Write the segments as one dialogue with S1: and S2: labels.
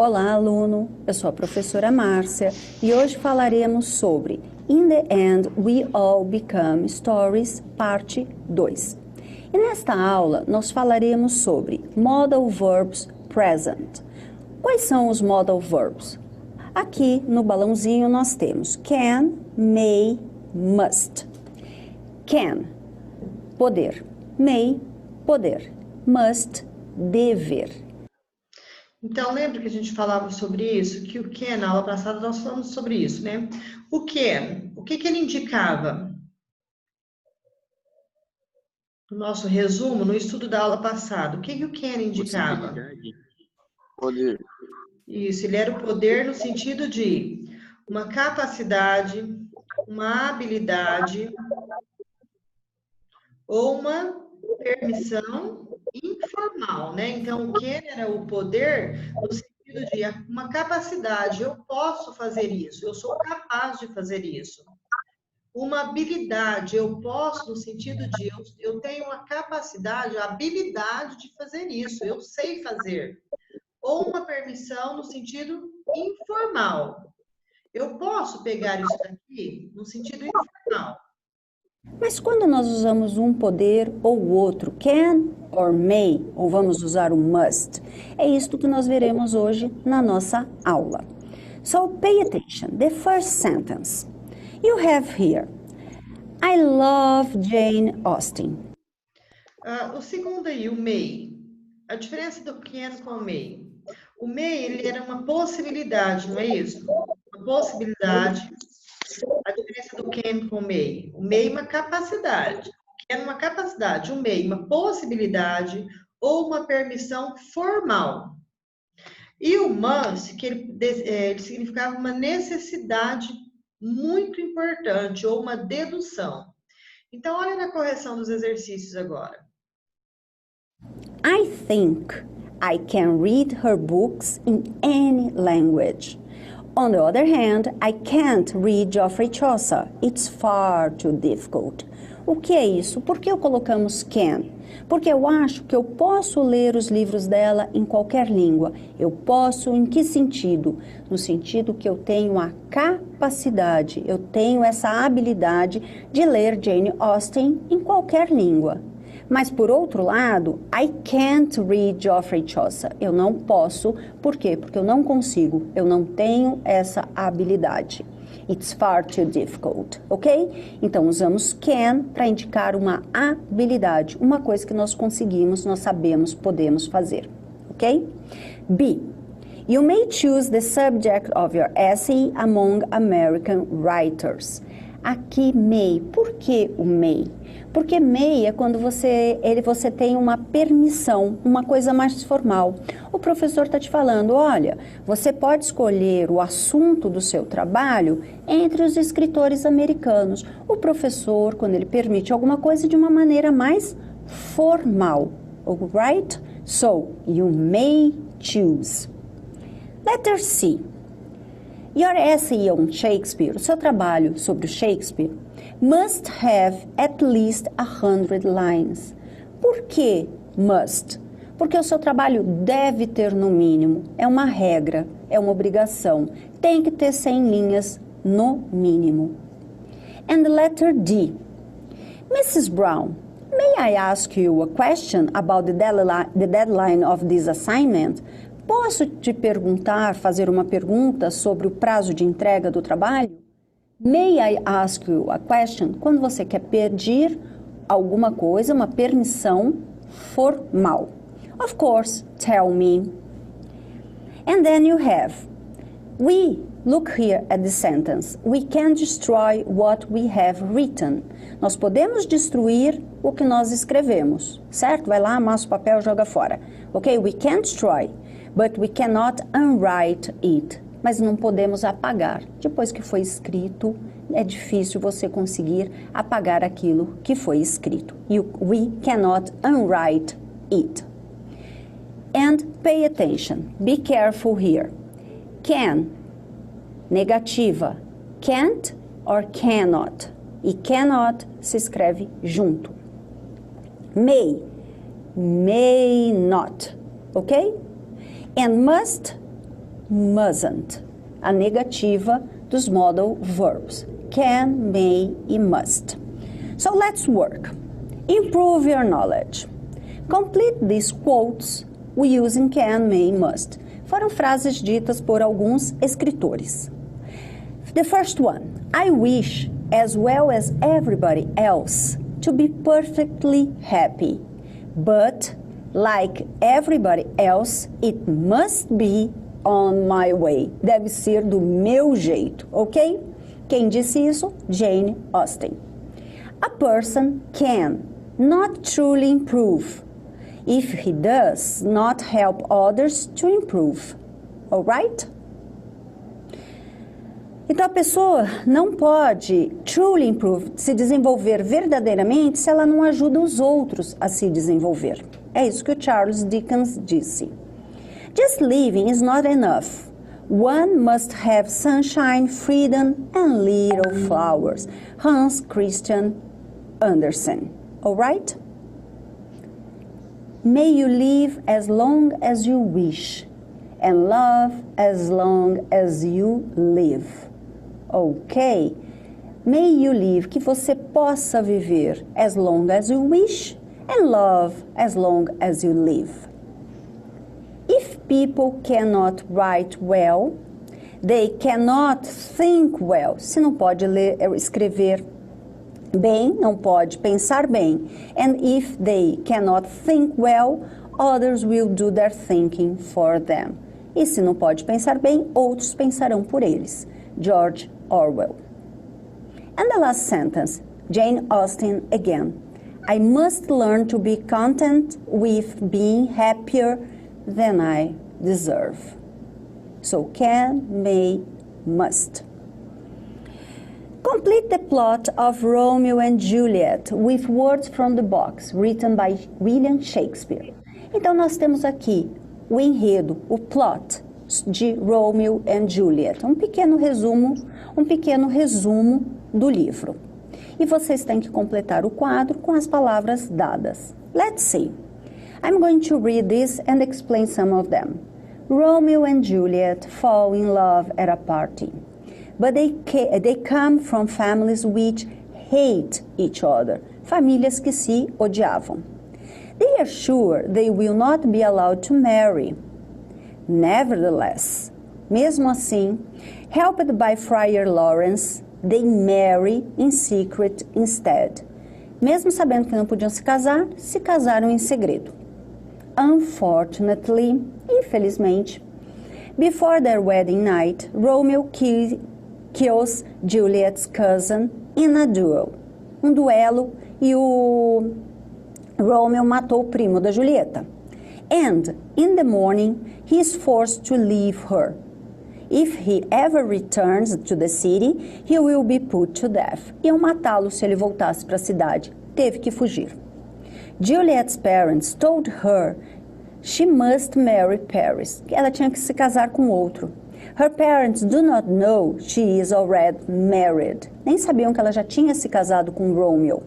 S1: Olá, aluno! Eu sou a professora Márcia e hoje falaremos sobre In the End We All Become Stories, parte 2. E nesta aula nós falaremos sobre Modal Verbs Present. Quais são os Modal Verbs? Aqui no balãozinho nós temos can, may, must. Can, poder. May, poder. Must, dever.
S2: Então, lembra que a gente falava sobre isso? Que o can, na aula passada, nós falamos sobre isso, né? O can, o que ele indicava? No nosso resumo, no estudo da aula passada, o que o can indicava?
S3: Poder.
S2: Isso, ele era o poder no sentido de uma capacidade, uma habilidade ou uma permissão informal, né? Então, o can era o poder no sentido de uma capacidade, eu posso fazer isso, eu sou capaz de fazer isso. Uma habilidade, eu posso no sentido de eu tenho a capacidade, a habilidade de fazer isso, eu sei fazer. Ou uma permissão no sentido informal. Eu posso pegar isso daqui no sentido informal.
S1: Mas quando nós usamos um poder ou o outro, can or may, ou vamos usar o must, é isto que nós veremos hoje na nossa aula. So pay attention. The first sentence. You have here, I love Jane Austen.
S2: O segundo aí, o may. A diferença do can com o may. O may, ele era uma possibilidade, não é isso? Uma possibilidade. A diferença do can com o may. O may é uma capacidade. O can é uma capacidade. O may, uma possibilidade ou uma permissão formal. E o must, que ele significava uma necessidade muito importante ou uma dedução. Então, olha na correção dos exercícios agora.
S1: I think I can read her books in any language. On the other hand, I can't read Geoffrey Chaucer. It's far too difficult. O que é isso? Por que colocamos can? Porque eu acho que eu posso ler os livros dela em qualquer língua. Eu posso, em que sentido? No sentido que eu tenho a capacidade, eu tenho essa habilidade de ler Jane Austen em qualquer língua. Mas, por outro lado, I can't read Geoffrey Chaucer. Eu não posso. Por quê? Porque eu não consigo. Eu não tenho essa habilidade. It's far too difficult, ok? Então, usamos can para indicar uma habilidade, uma coisa que nós conseguimos, nós sabemos, podemos fazer, ok? B. You may choose the subject of your essay among American writers. Aqui, may. Por que o may? Porque may é quando você tem uma permissão, uma coisa mais formal. O professor está te falando, olha, você pode escolher o assunto do seu trabalho entre os escritores americanos. O professor, quando ele permite alguma coisa de uma maneira mais formal, right? So, you may choose. Letter C. Your essay on Shakespeare, o seu trabalho sobre o Shakespeare, must have at least 100 lines. Por que must? Porque o seu trabalho deve ter no mínimo, é uma regra, é uma obrigação, tem que ter 100 linhas no mínimo. And letter D. Mrs. Brown, may I ask you a question about the deadline of this assignment? Posso te perguntar, fazer uma pergunta sobre o prazo de entrega do trabalho? May I ask you a question? Quando você quer pedir alguma coisa, uma permissão formal. Of course, tell me. And then you have, look here at the sentence. We can destroy what we have written. Nós podemos destruir o que nós escrevemos, certo? Vai lá, amassa o papel e joga fora. Ok? We can destroy, but we cannot unwrite it. Mas não podemos apagar. Depois que foi escrito, é difícil você conseguir apagar aquilo que foi escrito. We cannot unwrite it. And pay attention. Be careful here. Can, negativa. Can't or cannot. E cannot se escreve junto. May not. Ok? And must mustn't, a negativa dos modal verbs. Can, may e must. So let's work. Improve your knowledge. Complete these quotes using can, may, must. Foram frases ditas por alguns escritores. The first one, I wish, as well as everybody else, to be perfectly happy. But, like everybody else, it must be on my way. Deve ser do meu jeito, ok? Quem disse isso? Jane Austen. A person can not truly improve if he does not help others to improve. Alright? Então a pessoa não pode truly improve, se desenvolver verdadeiramente, se ela não ajuda os outros a se desenvolver. É isso que o Charles Dickens disse. Just living is not enough. One must have sunshine, freedom, and little flowers. Hans Christian Andersen. Alright? May you live as long as you wish, and love as long as you live. Ok? May you live, que você possa viver as long as you wish, and love as long as you live. If people cannot write well, they cannot think well. Se não pode ler, escrever bem, não pode pensar bem. And if they cannot think well, others will do their thinking for them. E se não pode pensar bem, outros pensarão por eles. George Orwell. And the last sentence, Jane Austen again. I must learn to be content with being happier than I deserve. So can, may, must. Complete the plot of Romeo and Juliet with words from the box, written by William Shakespeare. Então nós temos aqui o enredo, o plot de Romeo and Juliet. Um pequeno resumo do livro. E vocês têm que completar o quadro com as palavras dadas. Let's see. I'm going to read this and explain some of them. Romeo and Juliet fall in love at a party, but they come from families which hate each other, famílias que se odiavam. They are sure they will not be allowed to marry. Nevertheless, mesmo assim, helped by Friar Lawrence, they marry in secret instead. Mesmo sabendo que não podiam se casar, se casaram em segredo. Unfortunately, infelizmente, before their wedding night, Romeo kills Juliet's cousin in a duel. Um duelo, e o Romeo matou o primo da Julieta. And in the morning, he is forced to leave her. If he ever returns to the city, he will be put to death. Iam matá-lo se ele voltasse para a cidade. Teve que fugir. Juliet's parents told her she must marry Paris. Que ela tinha que se casar com outro. Her parents do not know she is already married. Nem sabiam que ela já tinha se casado com Romeo.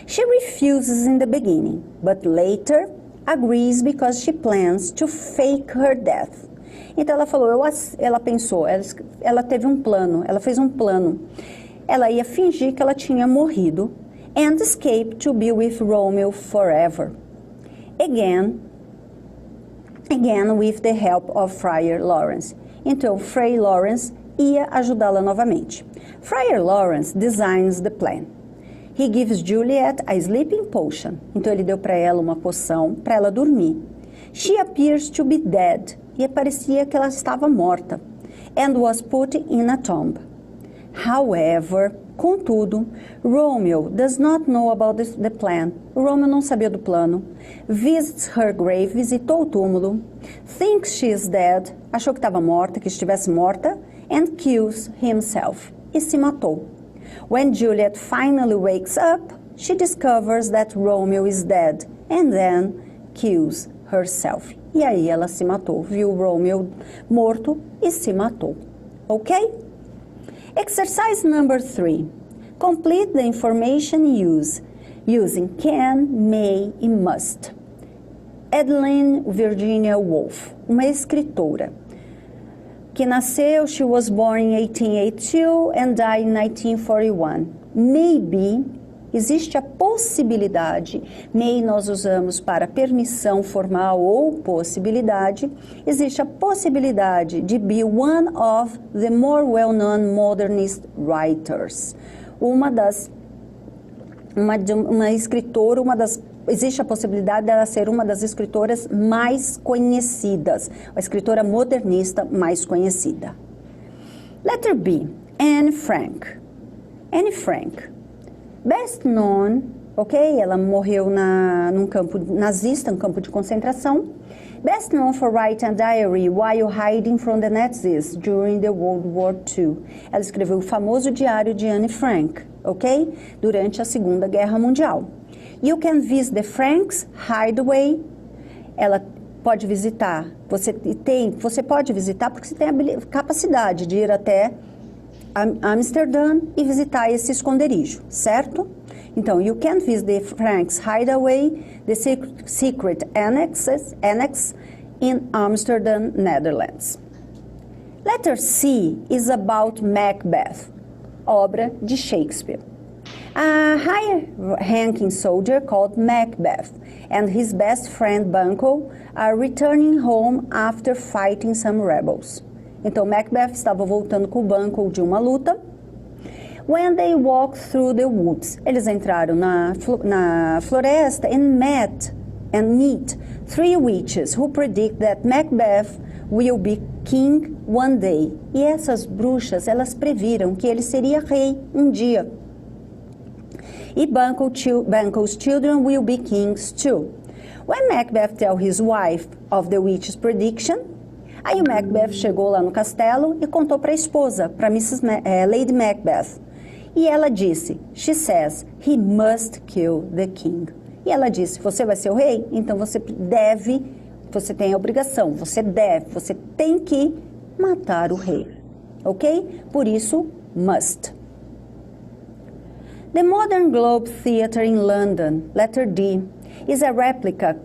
S1: She refuses in the beginning, but later agrees because she plans to fake her death. Então ela falou, ela pensou, ela teve um plano, ela fez um plano. Ela ia fingir que ela tinha morrido and escape to be with Romeo forever. Again with the help of Friar Lawrence. Então Friar Lawrence ia ajudá-la novamente. Friar Lawrence designs the plan. He gives Juliet a sleeping potion. Então ele deu para ela uma poção para ela dormir. She appears to be dead. E parecia que ela estava morta. And was put in a tomb. However, contudo, Romeo does not know about the plan. Romeo não sabia do plano. Visits her grave, visitou o túmulo. Thinks she is dead, achou que estava morta, que estivesse morta. And kills himself, e se matou. When Juliet finally wakes up, she discovers that Romeo is dead. And then kills herself. E aí ela se matou, viu Romeo morto e se matou. Ok? Exercise number 3. Complete the information using can, may e must. Adeline Virginia Woolf, uma escritora. que nasceu, she was born in 1882 and died in 1941. Maybe, existe a possibilidade, may nós usamos para permissão formal ou possibilidade, existe a possibilidade de be one of the more well-known modernist writers. Existe a possibilidade dela ser uma das escritoras mais conhecidas, a escritora modernista mais conhecida. Letter B, Anne Frank. Anne Frank, best known, ok? Ela morreu num campo nazista, um campo de concentração. Best known for writing a diary while hiding from the Nazis during the World War II. Ela escreveu o famoso diário de Anne Frank, ok? Durante a Segunda Guerra Mundial. You can visit the Frank's Hideaway. Ela pode visitar, você pode visitar porque você tem a capacidade de ir até Amsterdã e visitar esse esconderijo, certo? Então, you can visit the Frank's Hideaway, the secret annex in Amsterdam, Netherlands. Letter C is about Macbeth, obra de Shakespeare. A high-ranking soldier called Macbeth and his best friend Banquo are returning home after fighting some rebels. Então, Macbeth estava voltando com o Banquo de uma luta. When they walked through the woods, eles entraram na floresta and meet three witches who predict that Macbeth will be king one day. E essas bruxas, elas previram que ele seria rei um dia. E Banquo's children will be kings too. When Macbeth tells his wife of the witch's prediction, aí o Macbeth chegou lá no castelo e contou para a esposa, para Lady Macbeth. E ela disse, she says, he must kill the king. E ela disse, você vai ser o rei? Então você tem a obrigação, você tem que matar o rei. Ok? Por isso, must. The Modern Globe Theatre in London, letter D, is a replica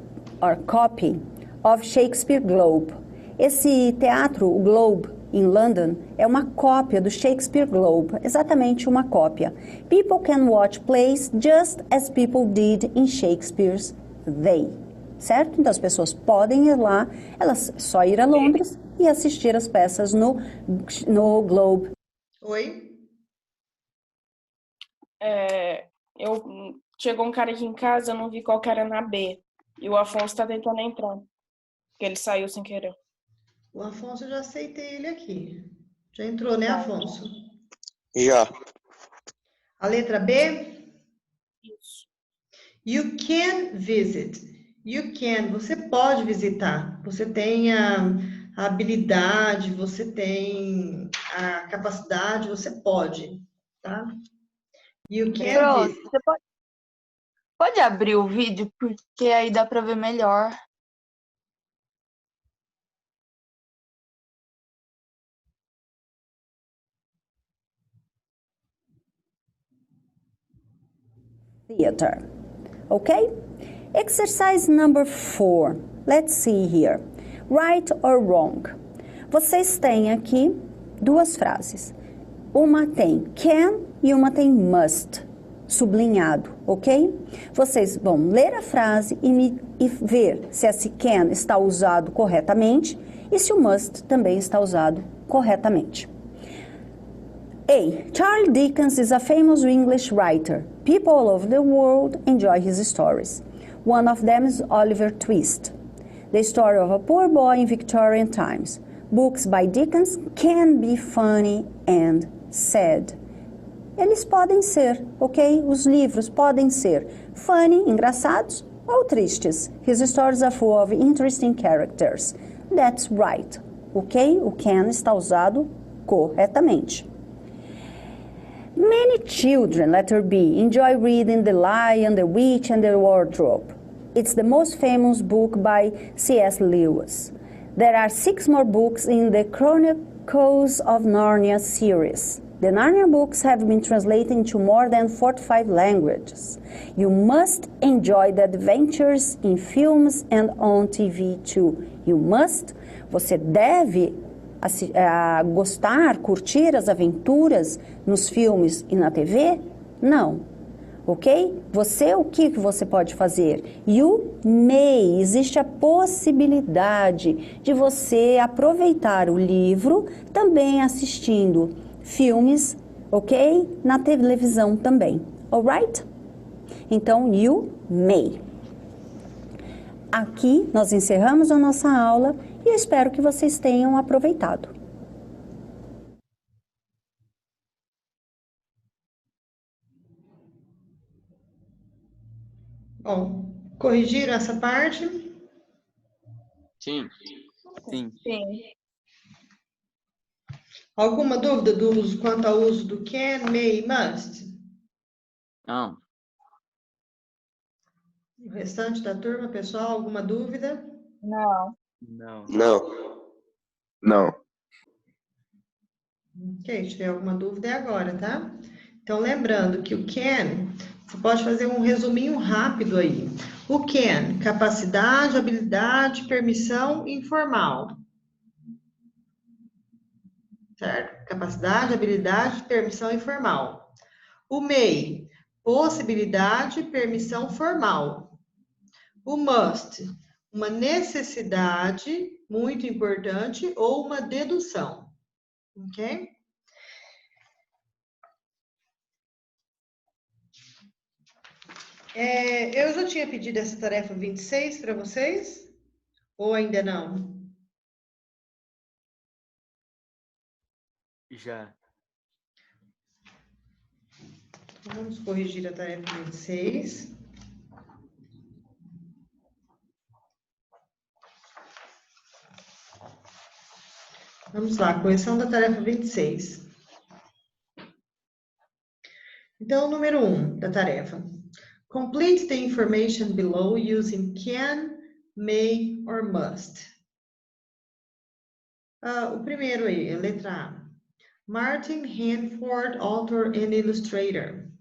S1: or copy of Shakespeare Globe. Esse teatro, o Globe, em London, é uma cópia do Shakespeare Globe, exatamente uma cópia. People can watch plays just as people did in Shakespeare's Day. Certo? Então as pessoas podem ir lá, elas só ir a Londres e assistir as peças no Globe.
S2: Oi?
S4: Chegou um cara aqui em casa, eu não vi qual que era na B. E o Afonso tá tentando entrar. Porque ele saiu sem querer.
S2: O Afonso, eu já aceitei ele aqui. Já entrou, né, Afonso?
S3: Já.
S2: A letra B?
S4: Isso.
S2: You can visit. You can, você pode visitar. Você tem a habilidade, você tem a capacidade, você pode, tá? You can
S5: Pronto,
S2: visit.
S5: você pode abrir o vídeo, porque aí dá para ver melhor.
S1: Theater. Okay? Exercise number 4. Let's see here. Right or wrong? Vocês têm aqui duas frases. Uma tem can e uma tem must, sublinhado, ok? Vocês vão ler a frase e ver se esse can está usado corretamente e se o must também está usado corretamente. A. Charles Dickens is a famous English writer. People all over the world enjoy his stories. One of them is Oliver Twist, the story of a poor boy in Victorian times. Books by Dickens can be funny and sad. Eles podem ser, ok? Os livros podem ser funny, engraçados, ou tristes. His stories are full of interesting characters. That's right, ok? O can está usado corretamente. Many children, letter B, enjoy reading The Lion, the Witch and the Wardrobe. It's the most famous book by C.S. Lewis. There are 6 more books in the Chronicles of Narnia series. The Narnia books have been translated into more than 45 languages. You must enjoy the adventures in films and on TV too. You must, você deve gostar, curtir as aventuras nos filmes e na TV? Não. Ok? Você, o que você pode fazer? You may. Existe a possibilidade de você aproveitar o livro também assistindo filmes, ok? Na televisão também. Alright? Então, you may. Aqui nós encerramos a nossa aula e eu espero que vocês tenham aproveitado.
S2: Bom, corrigiram essa parte?
S3: Sim. Sim.
S4: Sim.
S2: Alguma dúvida quanto ao uso do can, may e must?
S3: Não.
S2: O restante da turma, pessoal, alguma dúvida?
S4: Não.
S3: Não.
S6: Não.
S2: Ok, se tiver alguma dúvida é agora, tá? Então, lembrando que o can, você pode fazer um resuminho rápido aí. O can, capacidade, habilidade, permissão informal. Certo? Capacidade, habilidade, permissão informal. O may, possibilidade, permissão formal. O must, uma necessidade muito importante ou uma dedução. Ok? Eu já tinha pedido essa tarefa 26 para vocês? Ou ainda não?
S3: Já.
S2: Então, vamos corrigir a tarefa 26. Vamos lá, correção da tarefa 26. Então, número 1 da tarefa. Complete the information below using can, may or must. O primeiro aí, a letra A. Martin Hanford, author and illustrator.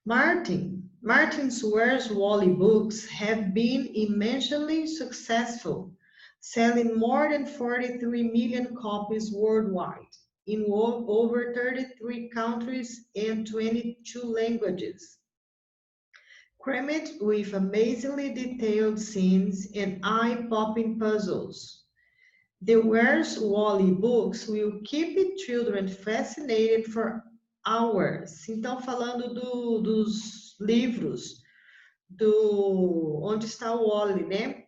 S2: Martin's Where's Wally books have been immensely successful, selling more than 43 million copies worldwide in over 33 countries and 22 languages. Crammed with amazingly detailed scenes and eye-popping puzzles. The Where's Wally books will keep children fascinated for hours. Então, falando dos livros, onde está o Wally, né?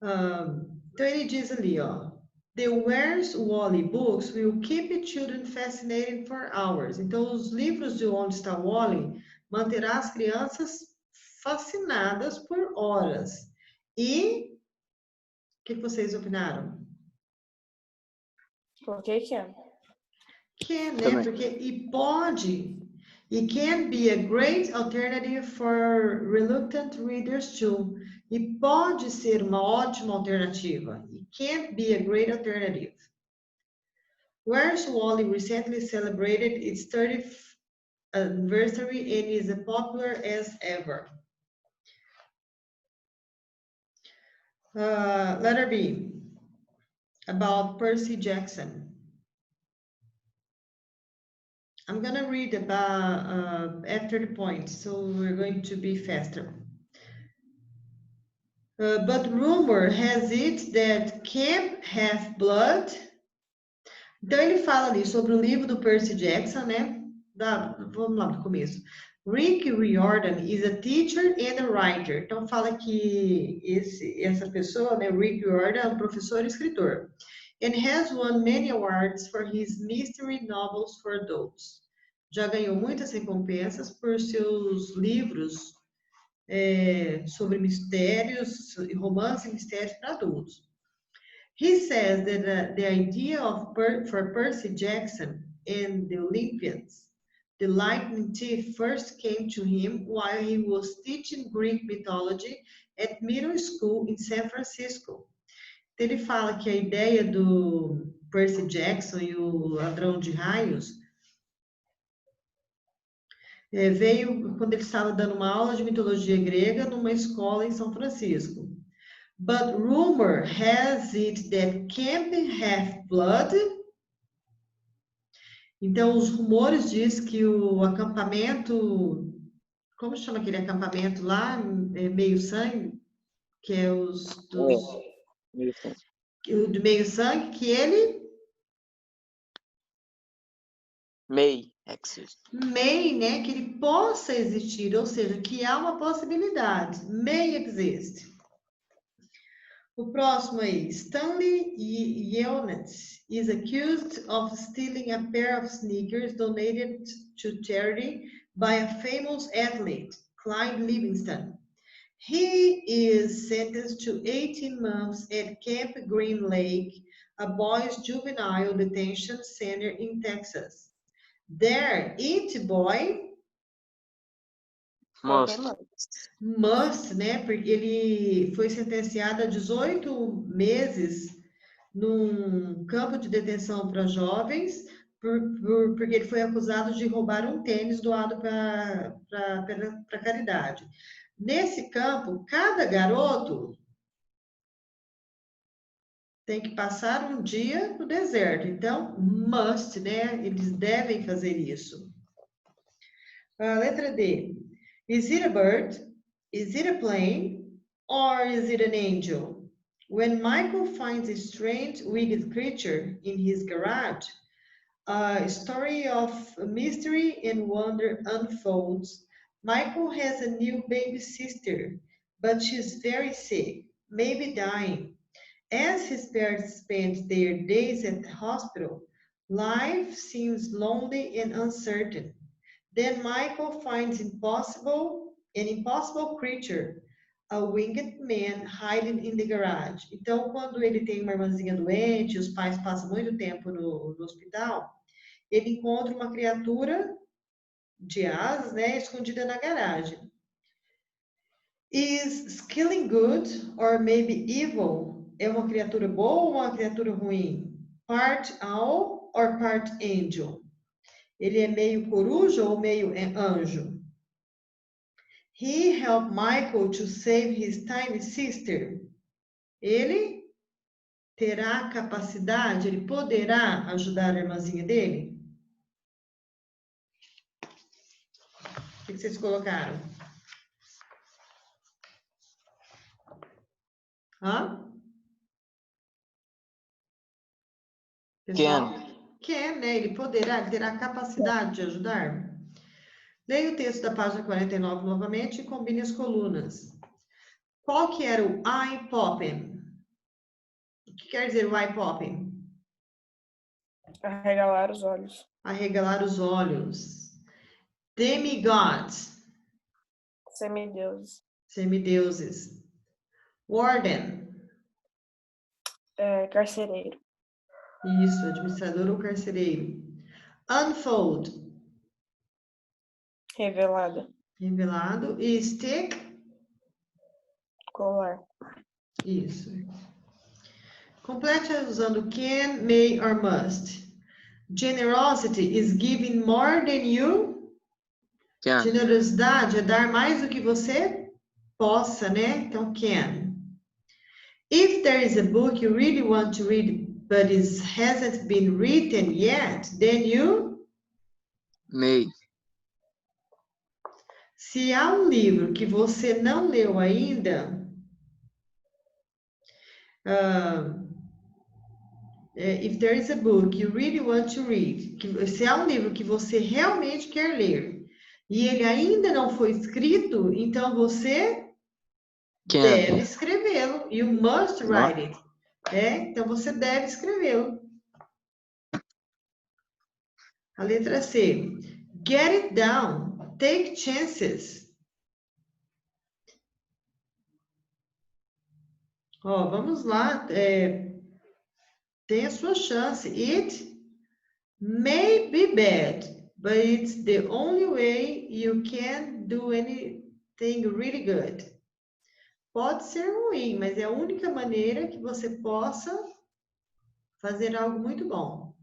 S2: Então, ele diz ali, ó. The Where's Wally books will keep children fascinated for hours. Então, os livros de Onde Está o Wally manterá as crianças fascinadas por horas. E o que vocês opinaram?
S4: Coloquei can.
S2: Can, né?
S6: Também.
S2: Porque e pode. It can be a great alternative for reluctant readers too. E pode ser uma ótima alternativa. It can be a great alternative. Where's Wally recently celebrated its 30th anniversary and is as popular as ever. Letter B, about Percy Jackson. I'm going to read about after the point, so we're going to be faster. But rumor has it that Camp Half-Blood. Então ele fala ali sobre o livro do Percy Jackson, né? Vamos lá no começo. Rick Riordan is a teacher and a writer. Então fala que essa pessoa, né, Rick Riordan, é um professor e escritor. And has won many awards for his mystery novels for adults. Já ganhou muitas recompensas por seus livros sobre mistérios, romance e mistérios para adultos. He says that the idea for Percy Jackson and the Olympians, the lightning thief, first came to him while he was teaching Greek mythology at middle school in San Francisco. Ele fala que a ideia do Percy Jackson e o Ladrão de Raios veio quando ele estava dando uma aula de mitologia grega numa escola em São Francisco. But rumor has it that camp Half-Blood. Então, os rumores diz que o acampamento, como chama aquele acampamento lá, meio sangue, que é os dos,
S3: Isso.
S2: o do meio sangue, que ele
S3: May exist.
S2: may, né, que ele possa existir, ou seja, que há uma possibilidade, may exist. O próximo aí, Stanley Yelnats is accused of stealing a pair of sneakers donated to charity by a famous athlete, Clyde Livingston. He is sentenced to 18 months at Camp Green Lake, a boys' juvenile detention center in Texas. There, it boy
S3: Must.
S2: must, né? Porque ele foi sentenciado a 18 meses num campo de detenção para jovens, porque ele foi acusado de roubar um tênis doado para caridade. Nesse campo, cada garoto tem que passar um dia no deserto. Então, must, né? Eles devem fazer isso. A letra D. Is it a bird? Is it a plane? Or is it an angel? When Michael finds a strange, wicked creature in his garage, a story of mystery and wonder unfolds. Michael has a new baby sister, but she's very sick, maybe dying. As his parents spend their days at the hospital, life seems lonely and uncertain. Then Michael finds an impossible creature, a winged man hiding in the garage. Então, quando ele tem uma irmãzinha doente, os pais passam muito tempo no hospital, ele encontra uma criatura de asas, né, escondida na garagem. Is Skilling good or maybe evil? É uma criatura boa ou uma criatura ruim? Part owl or part angel? Ele é meio coruja ou meio anjo? He helped Michael to save his tiny sister. Ele terá capacidade, ele poderá ajudar a irmãzinha dele? O que vocês colocaram? Hã? Pessoal? Can, né? Ele poderá, ele terá capacidade de ajudar? Leia o texto da página 49 novamente e combine as colunas. Qual que era o eye-popping? O que quer dizer o eye-popping?
S4: Arregalar os olhos.
S2: Arregalar os olhos. Demigods.
S4: Semideuses.
S2: Semideuses. Warden.
S4: Carcereiro.
S2: Isso, administrador ou carcereiro. Unfold.
S4: Revelada.
S2: Revelado. E stick.
S4: Colar.
S2: Isso. Complete usando can, may or must. Generosity is giving more than you.
S3: Can.
S2: Generosidade é dar mais do que você possa, né? Então, can. If there is a book you really want to read, but it hasn't been written yet, then you...
S3: May.
S2: Se há um livro que você não leu ainda, if there is a book you really want to read, se há um livro que você realmente quer ler, e ele ainda não foi escrito, então você deve escrevê-lo. You must write it. Então você deve escrevê-lo. A letra C. Get it down. Take chances. Ó, vamos lá. Tem a sua chance. It may be bad, but it's the only way you can do anything really good. Pode ser ruim, mas é a única maneira que você possa fazer algo muito bom.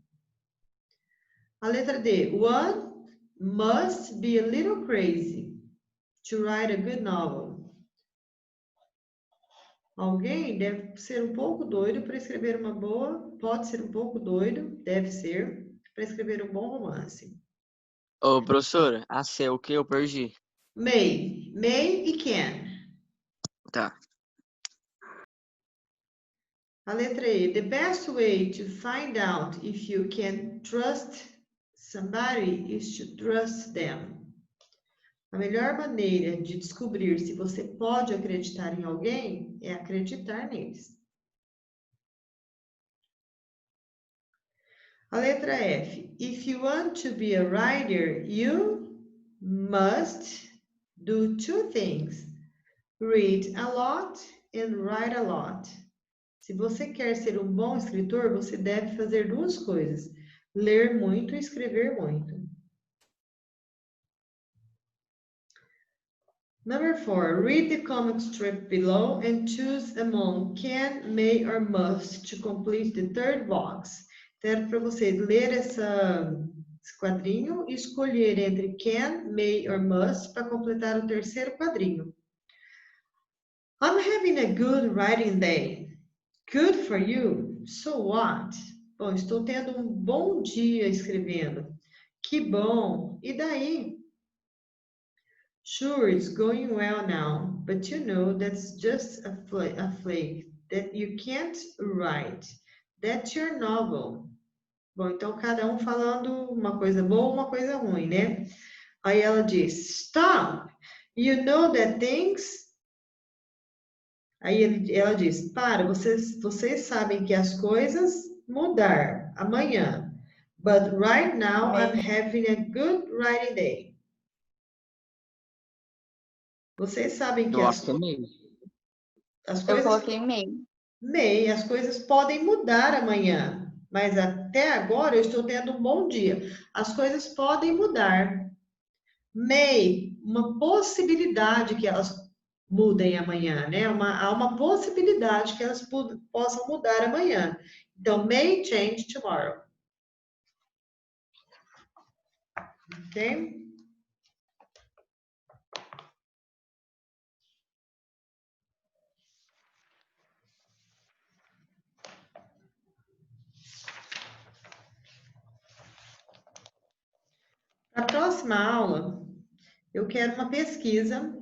S2: A letra D. One must be a little crazy to write a good novel. Alguém deve ser um pouco doido para escrever uma boa, pode ser um pouco doido, deve ser, para escrever um bom romance.
S3: Ô, professora, a C, o que eu perdi?
S2: May e can.
S3: Tá.
S2: A letra E. The best way to find out if you can trust somebody is to trust them. A melhor maneira de descobrir se você pode acreditar em alguém é acreditar neles. A letra F. If you want to be a writer, you must do two things. Read a lot and write a lot. Se você quer ser um bom escritor, você deve fazer duas coisas: ler muito e escrever muito. Number 4, read the comic strip below and choose among can, may or must to complete the third box. Então, para você ler esse quadrinho e escolher entre can, may or must para completar o terceiro quadrinho. I'm having a good writing day. Good for you. So what? Bom, estou tendo um bom dia escrevendo. Que bom. E daí? Sure, it's going well now, but you know that's just a flake that you can't write. That's your novel. Bom, então cada um falando uma coisa boa, uma coisa ruim, né? Aí ela diz, stop! You know that things... Aí ela diz, para, vocês sabem que as coisas mudar amanhã. But right now I'm having a good writing day. Vocês sabem que
S3: Eu acho que é meio.
S2: as
S5: Eu
S2: coisas...
S5: coloquei meio.
S2: May, as coisas podem mudar amanhã, mas até agora eu estou tendo um bom dia. As coisas podem mudar. May, uma possibilidade que elas mudem amanhã, né? Há uma possibilidade que elas possam mudar amanhã. Então, may change tomorrow. Ok? Na próxima aula, eu quero uma pesquisa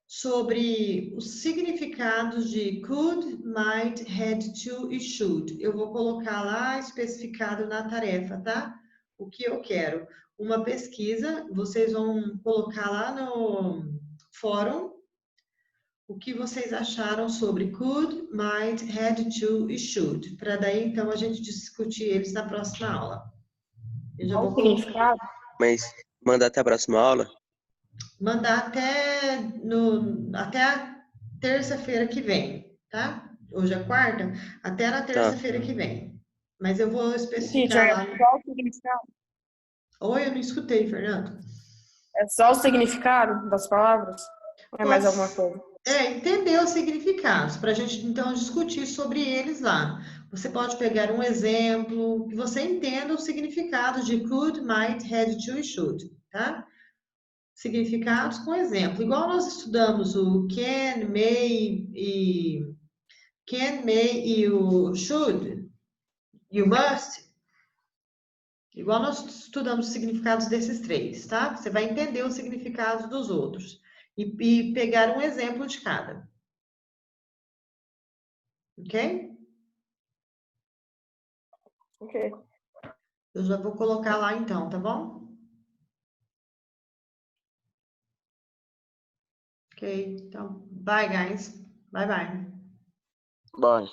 S2: sobre os significados de could, might, had to e should. Eu vou colocar lá especificado na tarefa, tá? O que eu quero. Uma pesquisa, vocês vão colocar lá no fórum o que vocês acharam sobre could, might, had to e should. Para daí, então, a gente discutir eles na próxima aula. Eu já vou colocar...
S4: Significado?
S7: Mas mandar até a próxima aula?
S2: Mandar até a terça-feira que vem, tá? Hoje é quarta, até na terça-feira que vem. Mas eu vou especificar
S4: Teacher,
S2: lá.
S4: é só o significado?
S2: Oi, eu não escutei, Fernando.
S4: É só o significado das palavras? Ou é mais alguma coisa?
S2: Entender os significados, para a gente então discutir sobre eles lá. Você pode pegar um exemplo, que você entenda os significados de could, might, had to e should, tá? Significados com exemplo. Igual nós estudamos o can, may e o should e o must. Igual nós estudamos os significados desses três, tá? Você vai entender os significados dos outros e pegar um exemplo de cada. Ok?
S4: Ok.
S2: Eu já vou colocar lá então, tá bom? Ok, então, bye guys. Bye bye.
S3: Bom.